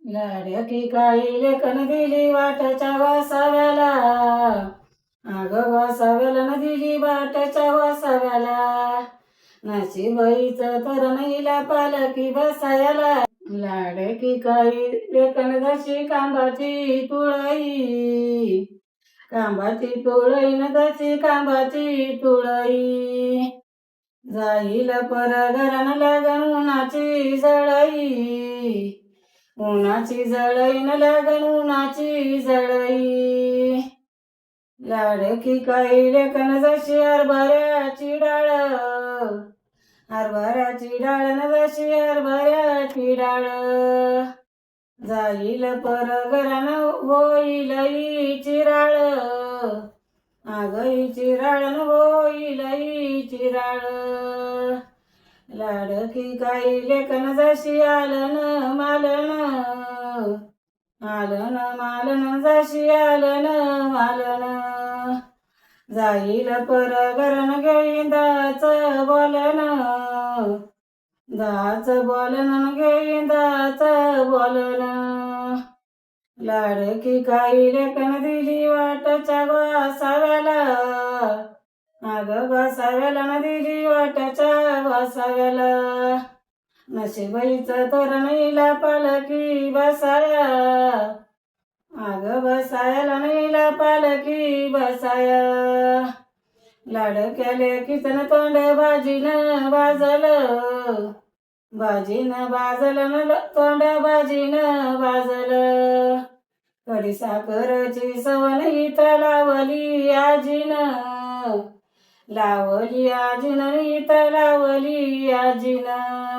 लाडकी काळी लेकन दिली वाटच्या वासाव्याला. अगं वासाव्याला न दिली वाटच्या वासाव्याला. नशिबाईचं तर नईला पालखी बसायला. लाडकी काळी लेकन जशी कांबाची तुळई. कांबाची तुळई न जशी कांबाची तुळई. जाईल परगरण लागण उन्हाची जळई. उन्हाची जळई न लागण उन्हाची जळई. लाडकी काळी लेकन जशी हरभऱ्याची डाळ. हरभऱ्याची डाळ न जशी हरभऱ्याची डाळ. जाईल परगरण होईल चिराळ. अगं चिराळ न होईल चिराळ. लाडकी काळी लेकन जशी आलन मालन. आलन मालन जशी आलन मालन. जाईल परगरण घेईन दाच बोलन. दाच बोलन घेईन दाच बोलन. लाडकी काळी लेकन दिली वाटच्या वासाव्याला. अगं वासाव्याला न दिली वाटच्या वासाव्याला. नशिबाईचं तर नईला पालखी बसाया. अगं बसायला नईला पालखी बसाया. लाडक्या लेकीचं तोंड बाजीनं बाजलं. बाजीनं बाजलं न तोंड बाजीनं बाजलं. कडी साखरची सवण इथं लावली आजीनं. लावली आजीनं इथं लावली आजीनं.